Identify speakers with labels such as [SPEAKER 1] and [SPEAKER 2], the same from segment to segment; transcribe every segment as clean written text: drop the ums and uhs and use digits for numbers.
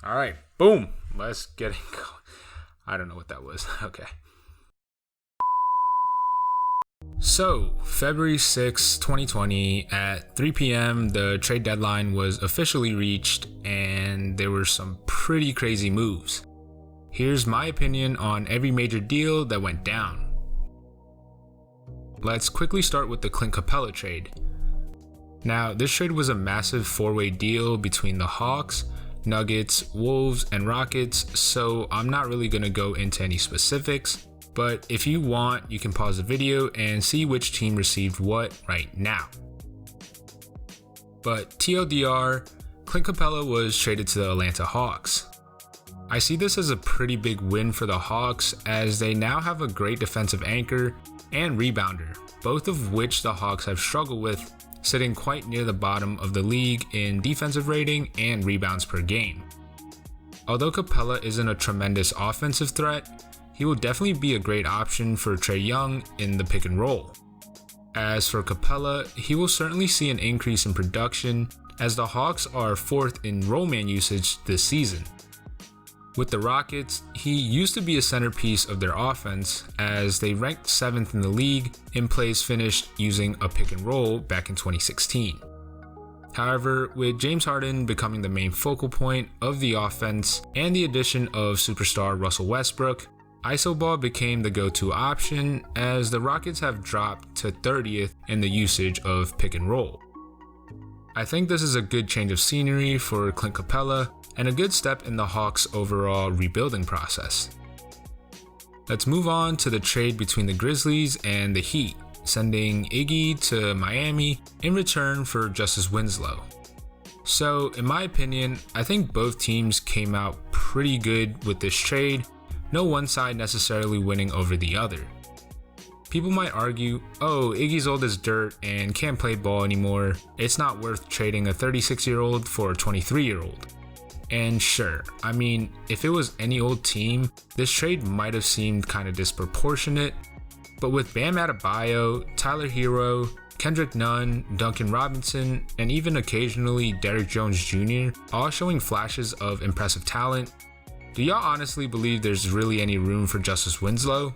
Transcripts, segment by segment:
[SPEAKER 1] All right, boom. Let's get it going. I don't know what that was. Okay. So, February 6, 2020, at 3 p.m., the trade deadline was officially reached, and there were some pretty crazy moves. Here's my opinion on every major deal that went down. Let's quickly start with the Clint Capela trade. Now, this trade was a massive four-way deal between the Hawks, Nuggets, Wolves, and Rockets, so I'm not really going to go into any specifics, but if you want, you can pause the video and see which team received what right now. But TLDR, Clint Capela was traded to the Atlanta Hawks. I see this as a pretty big win for the Hawks, as they now have a great defensive anchor and rebounder, both of which the Hawks have struggled with, sitting quite near the bottom of the league in defensive rating and rebounds per game. Although Capela isn't a tremendous offensive threat, he will definitely be a great option for Trae Young in the pick and roll. As for Capela, he will certainly see an increase in production, as the Hawks are 4th in roll man usage this season. With the Rockets, he used to be a centerpiece of their offense, as they ranked 7th in the league in plays finished using a pick and roll back in 2016. However, with James Harden becoming the main focal point of the offense and the addition of superstar Russell Westbrook, ISO ball became the go-to option, as the Rockets have dropped to 30th in the usage of pick and roll. I think this is a good change of scenery for Clint Capela and a good step in the Hawks' overall rebuilding process. Let's move on to the trade between the Grizzlies and the Heat, sending Iggy to Miami in return for Justice Winslow. So, in my opinion, I think both teams came out pretty good with this trade, no one side necessarily winning over the other. People might argue, oh, Iggy's old as dirt and can't play ball anymore, it's not worth trading a 36-year-old for a 23-year-old. And sure, I mean, if it was any old team, this trade might have seemed kind of disproportionate, but with Bam Adebayo, Tyler Hero, Kendrick Nunn, Duncan Robinson, and even occasionally Derrick Jones Jr. all showing flashes of impressive talent, do y'all honestly believe there's really any room for Justice Winslow?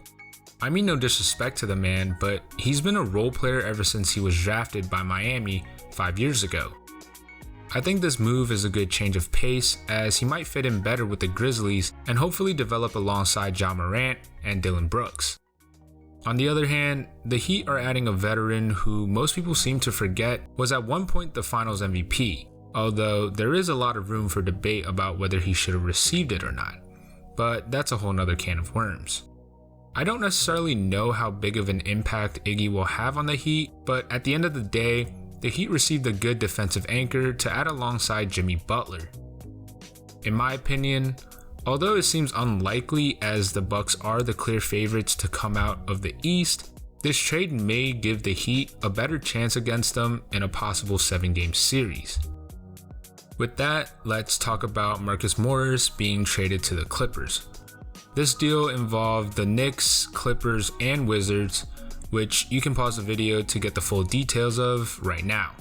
[SPEAKER 1] I mean no disrespect to the man, but he's been a role player ever since he was drafted by Miami 5 years ago. I think this move is a good change of pace, as he might fit in better with the Grizzlies and hopefully develop alongside Ja Morant and Dillon Brooks. On the other hand, the Heat are adding a veteran who most people seem to forget was at one point the Finals MVP, although there is a lot of room for debate about whether he should have received it or not, but that's a whole nother can of worms. I don't necessarily know how big of an impact Iggy will have on the Heat, but at the end of the day, the Heat received a good defensive anchor to add alongside Jimmy Butler. In my opinion, although it seems unlikely as the Bucks are the clear favorites to come out of the East, this trade may give the Heat a better chance against them in a possible 7-game series. With that, let's talk about Marcus Morris being traded to the Clippers. This deal involved the Knicks, Clippers, and Wizards, which you can pause the video to get the full details of right now.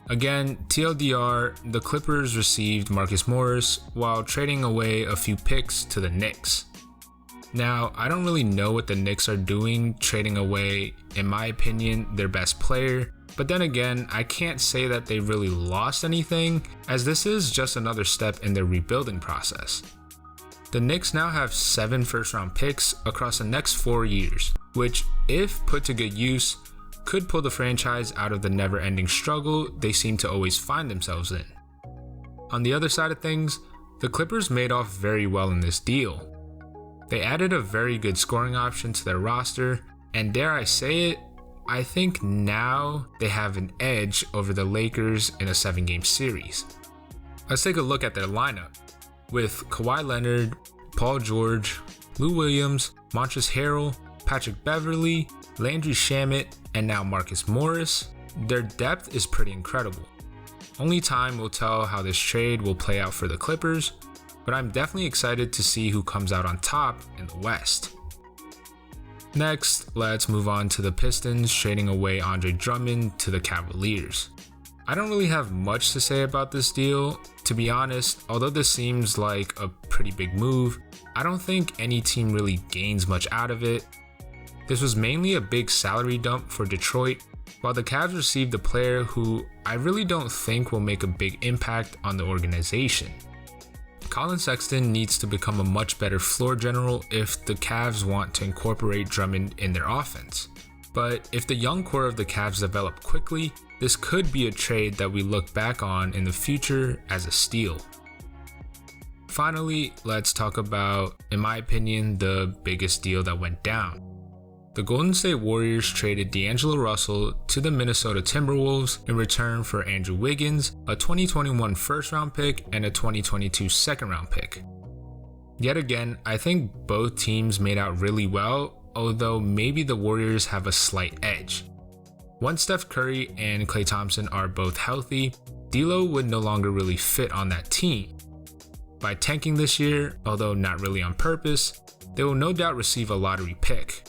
[SPEAKER 1] Again, TLDR, the Clippers received Marcus Morris while trading away a few picks to the Knicks. Now, I don't really know what the Knicks are doing trading away, in my opinion, their best player, but then again, I can't say that they really lost anything, as this is just another step in their rebuilding process. The Knicks now have 7 first-round picks across the next 4 years, which, if put to good use, could pull the franchise out of the never-ending struggle they seem to always find themselves in. On the other side of things, the Clippers made off very well in this deal. They added a very good scoring option to their roster, and dare I say it, I think now they have an edge over the Lakers in a 7-game series. Let's take a look at their lineup. With Kawhi Leonard, Paul George, Lou Williams, Montrezl Harrell, Patrick Beverley, Landry Shamet, and now Marcus Morris, their depth is pretty incredible. Only time will tell how this trade will play out for the Clippers, but I'm definitely excited to see who comes out on top in the West. Next, let's move on to the Pistons trading away Andre Drummond to the Cavaliers. I don't really have much to say about this deal. To be honest, although this seems like a pretty big move, I don't think any team really gains much out of it. This was mainly a big salary dump for Detroit, while the Cavs received a player who I really don't think will make a big impact on the organization. Collin Sexton needs to become a much better floor general if the Cavs want to incorporate Drummond in their offense. But if the young core of the Cavs develop quickly, this could be a trade that we look back on in the future as a steal. Finally, let's talk about, in my opinion, the biggest deal that went down. The Golden State Warriors traded DAngelo Russell to the Minnesota Timberwolves in return for Andrew Wiggins, a 2021 first-round pick, and a 2022 second-round pick. Yet again, I think both teams made out really well, although maybe the Warriors have a slight edge. Once Steph Curry and Klay Thompson are both healthy, D'Lo would no longer really fit on that team. By tanking this year, although not really on purpose, they will no doubt receive a lottery pick.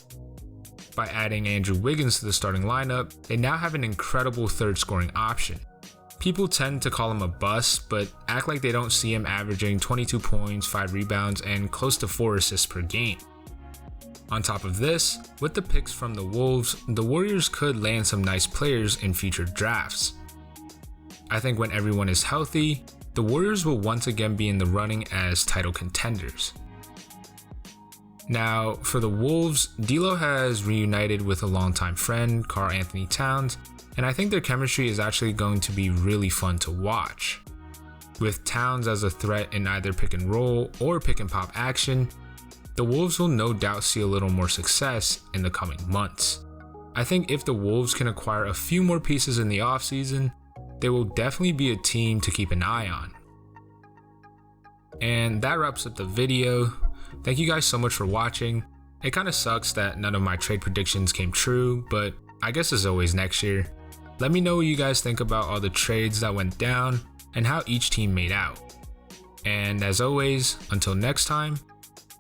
[SPEAKER 1] By adding Andrew Wiggins to the starting lineup, they now have an incredible third scoring option. People tend to call him a bust, but act like they don't see him averaging 22 points, 5 rebounds, and close to 4 assists per game. On top of this, with the picks from the Wolves, the Warriors could land some nice players in future drafts. I think when everyone is healthy, the Warriors will once again be in the running as title contenders. Now, for the Wolves, D'Lo has reunited with a longtime friend, Karl Anthony Towns, and I think their chemistry is actually going to be really fun to watch. With Towns as a threat in either pick and roll or pick and pop action, the Wolves will no doubt see a little more success in the coming months. I think if the Wolves can acquire a few more pieces in the offseason, they will definitely be a team to keep an eye on. And that wraps up the video. Thank you guys so much for watching. It kind of sucks that none of my trade predictions came true, but I guess as always next year. Let me know what you guys think about all the trades that went down and how each team made out. And as always, until next time,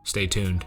[SPEAKER 1] stay tuned.